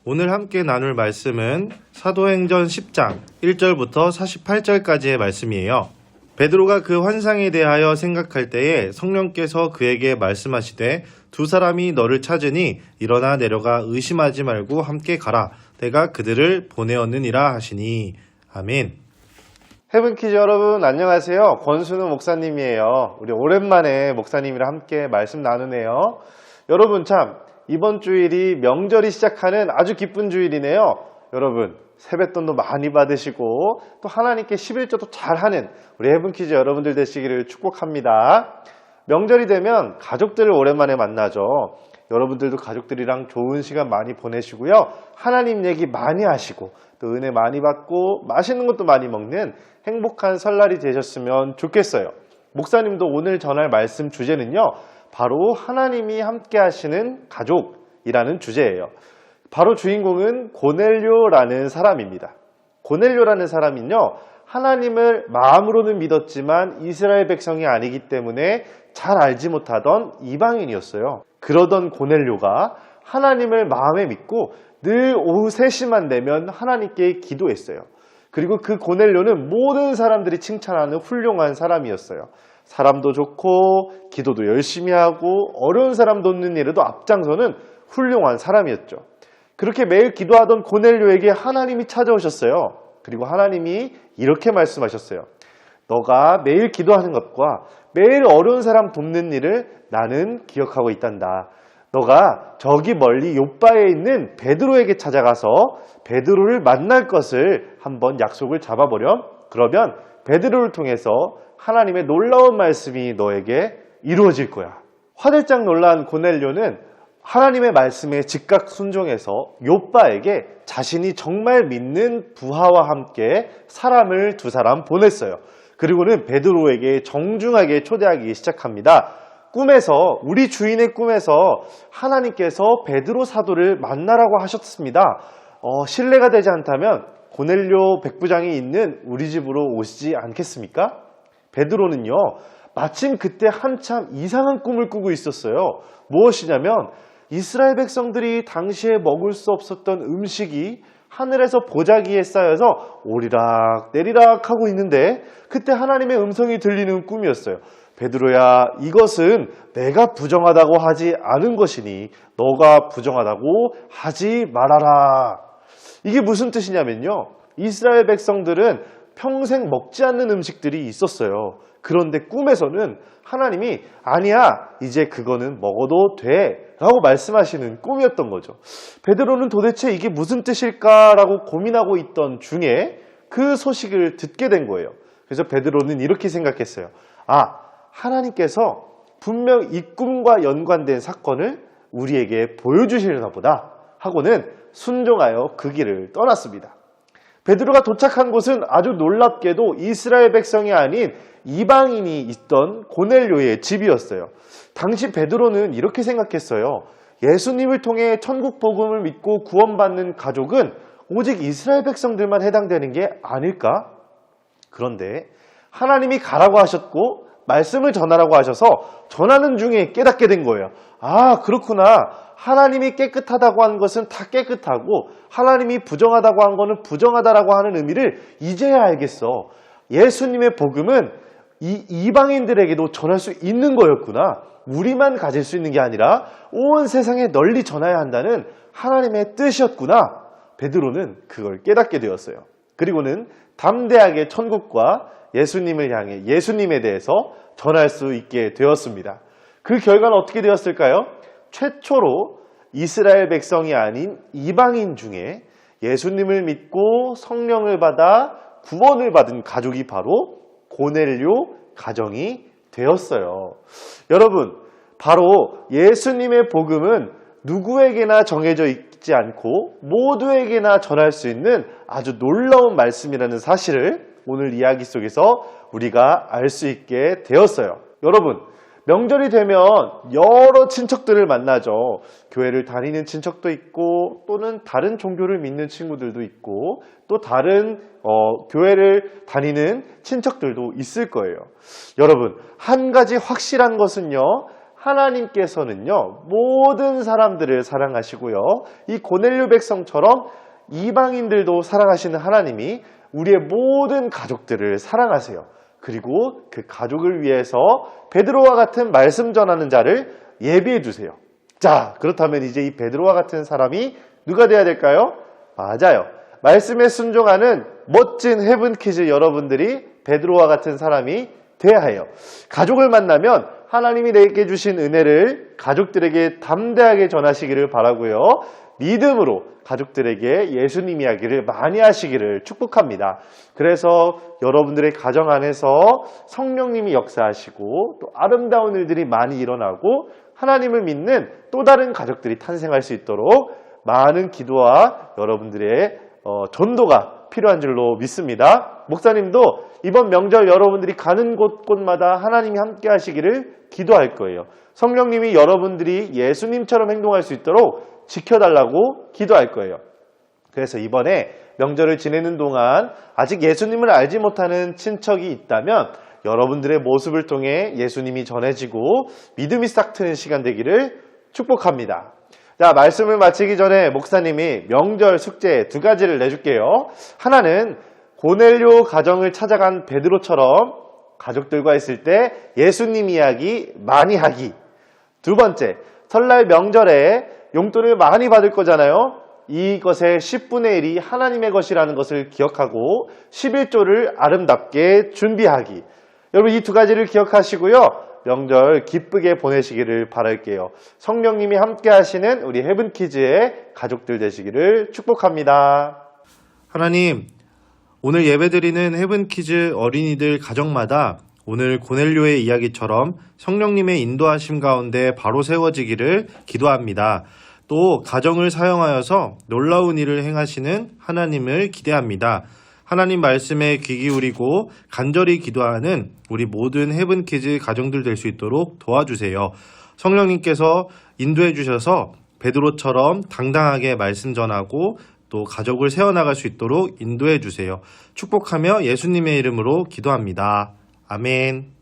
오늘 함께 나눌 말씀은 사도행전 10장 1절부터 48절까지의 말씀이에요. 베드로가 그 환상에 대하여 생각할 때에 성령께서 그에게 말씀하시되 두 사람이 너를 찾으니 일어나 내려가 의심하지 말고 함께 가라. 내가 그들을 보내었느니라 하시니. 아멘. 헤븐키즈 여러분 안녕하세요. 권순우 목사님이에요. 우리 오랜만에 목사님이랑 함께 말씀 나누네요. 여러분 참 이번 주일이 명절이 시작하는 아주 기쁜 주일이네요. 여러분 세뱃돈도 많이 받으시고 또 하나님께 11조도 잘하는 우리 헤븐키즈 여러분들 되시기를 축복합니다. 명절이 되면 가족들을 오랜만에 만나죠. 여러분들도 가족들이랑 좋은 시간 많이 보내시고요. 하나님 얘기 많이 하시고 또 은혜 많이 받고 맛있는 것도 많이 먹는 행복한 설날이 되셨으면 좋겠어요. 목사님도 오늘 전할 말씀 주제는요. 바로 하나님이 함께 하시는 가족이라는 주제예요. 바로 주인공은 고넬료라는 사람입니다. 고넬료라는 사람은요. 하나님을 마음으로는 믿었지만 이스라엘 백성이 아니기 때문에 잘 알지 못하던 이방인이었어요. 그러던 고넬료가 하나님을 마음에 믿고 늘 오후 3시만 되면 하나님께 기도했어요. 그리고 그 고넬료는 모든 사람들이 칭찬하는 훌륭한 사람이었어요. 사람도 좋고 기도도 열심히 하고 어려운 사람 돕는 일에도 앞장서는 훌륭한 사람이었죠. 그렇게 매일 기도하던 고넬료에게 하나님이 찾아오셨어요. 그리고 하나님이 이렇게 말씀하셨어요. 너가 매일 기도하는 것과 매일 어려운 사람 돕는 일을 나는 기억하고 있단다. 너가 저기 멀리 욥바에 있는 베드로에게 찾아가서 베드로를 만날 것을 한번 약속을 잡아보렴. 그러면 베드로를 통해서 하나님의 놀라운 말씀이 너에게 이루어질 거야. 화들짝 놀란 고넬료는 하나님의 말씀에 즉각 순종해서 욥바에게 자신이 정말 믿는 부하와 함께 사람을 2사람 보냈어요. 그리고는 베드로에게 정중하게 초대하기 시작합니다. 꿈에서 우리 주인의 꿈에서 하나님께서 베드로 사도를 만나라고 하셨습니다. 신뢰가 되지 않다면 고넬료 백부장이 있는 우리 집으로 오시지 않겠습니까? 베드로는요. 마침 그때 한참 이상한 꿈을 꾸고 있었어요. 무엇이냐면 이스라엘 백성들이 당시에 먹을 수 없었던 음식이 하늘에서 보자기에 쌓여서 오리락 내리락 하고 있는데 그때 하나님의 음성이 들리는 꿈이었어요. 베드로야, 이것은 내가 부정하다고 하지 않은 것이니 너가 부정하다고 하지 말아라. 이게 무슨 뜻이냐면요. 이스라엘 백성들은 평생 먹지 않는 음식들이 있었어요. 그런데 꿈에서는 하나님이 아니야, 이제 그거는 먹어도 돼 라고 말씀하시는 꿈이었던 거죠. 베드로는 도대체 이게 무슨 뜻일까라고 고민하고 있던 중에 그 소식을 듣게 된 거예요. 그래서 베드로는 이렇게 생각했어요. 하나님께서 분명 이 꿈과 연관된 사건을 우리에게 보여주시려나 보다 하고는 순종하여 그 길을 떠났습니다. 베드로가 도착한 곳은 아주 놀랍게도 이스라엘 백성이 아닌 이방인이 있던 고넬료의 집이었어요. 당시 베드로는 이렇게 생각했어요. 예수님을 통해 천국 복음을 믿고 구원받는 가족은 오직 이스라엘 백성들만 해당되는 게 아닐까? 그런데 하나님이 가라고 하셨고 말씀을 전하라고 하셔서 전하는 중에 깨닫게 된 거예요. 그렇구나. 하나님이 깨끗하다고 한 것은 다 깨끗하고 하나님이 부정하다고 한 거는 부정하다라고 하는 의미를 이제야 알겠어. 예수님의 복음은 이 이방인들에게도 전할 수 있는 거였구나. 우리만 가질 수 있는 게 아니라 온 세상에 널리 전해야 한다는 하나님의 뜻이었구나. 베드로는 그걸 깨닫게 되었어요. 그리고는 담대하게 천국과 예수님을 향해 예수님에 대해서 전할 수 있게 되었습니다. 그 결과는 어떻게 되었을까요? 최초로 이스라엘 백성이 아닌 이방인 중에 예수님을 믿고 성령을 받아 구원을 받은 가족이 바로 고넬료 가정이 되었어요. 여러분, 바로 예수님의 복음은 누구에게나 정해져 있지 않고 모두에게나 전할 수 있는 아주 놀라운 말씀이라는 사실을 오늘 이야기 속에서 우리가 알 수 있게 되었어요. 여러분, 명절이 되면 여러 친척들을 만나죠. 교회를 다니는 친척도 있고 또는 다른 종교를 믿는 친구들도 있고 또 다른 교회를 다니는 친척들도 있을 거예요. 여러분, 한 가지 확실한 것은요. 하나님께서는요, 모든 사람들을 사랑하시고요, 이 고넬료 백성처럼 이방인들도 사랑하시는 하나님이 우리의 모든 가족들을 사랑하세요. 그리고 그 가족을 위해서 베드로와 같은 말씀 전하는 자를 예비해 두세요. 자, 그렇다면 이제 이 베드로와 같은 사람이 누가 돼야 될까요? 맞아요. 말씀에 순종하는 멋진 헤븐키즈 여러분들이 베드로와 같은 사람이 돼야 해요. 가족을 만나면 하나님이 내게 주신 은혜를 가족들에게 담대하게 전하시기를 바라고요. 믿음으로 가족들에게 예수님 이야기를 많이 하시기를 축복합니다. 그래서 여러분들의 가정 안에서 성령님이 역사하시고 또 아름다운 일들이 많이 일어나고 하나님을 믿는 또 다른 가족들이 탄생할 수 있도록 많은 기도와 여러분들의 전도가 필요한 줄로 믿습니다. 목사님도 이번 명절 여러분들이 가는 곳곳마다 하나님이 함께 하시기를 기도할 거예요. 성령님이 여러분들이 예수님처럼 행동할 수 있도록 지켜달라고 기도할 거예요. 그래서 이번에 명절을 지내는 동안 아직 예수님을 알지 못하는 친척이 있다면 여러분들의 모습을 통해 예수님이 전해지고 믿음이 싹 트는 시간 되기를 축복합니다. 자, 말씀을 마치기 전에 목사님이 명절 숙제 2가지를 내줄게요. 하나는 고넬료 가정을 찾아간 베드로처럼 가족들과 있을 때 예수님 이야기 많이 하기. 2번째, 설날 명절에 용돈을 많이 받을 거잖아요. 이것의 10분의 1이 하나님의 것이라는 것을 기억하고 11조를 아름답게 준비하기. 여러분 이 2가지를 기억하시고요. 명절 기쁘게 보내시기를 바랄게요. 성령님이 함께 하시는 우리 헤븐키즈의 가족들 되시기를 축복합니다. 하나님, 오늘 예배드리는 헤븐키즈 어린이들 가정마다 오늘 고넬료의 이야기처럼 성령님의 인도하심 가운데 바로 세워지기를 기도합니다. 또 가정을 사용하여서 놀라운 일을 행하시는 하나님을 기대합니다. 하나님 말씀에 귀 기울이고 간절히 기도하는 우리 모든 헤븐키즈 가정들 될 수 있도록 도와주세요. 성령님께서 인도해 주셔서 베드로처럼 당당하게 말씀 전하고 또 가족을 세워나갈 수 있도록 인도해 주세요. 축복하며 예수님의 이름으로 기도합니다. 아멘.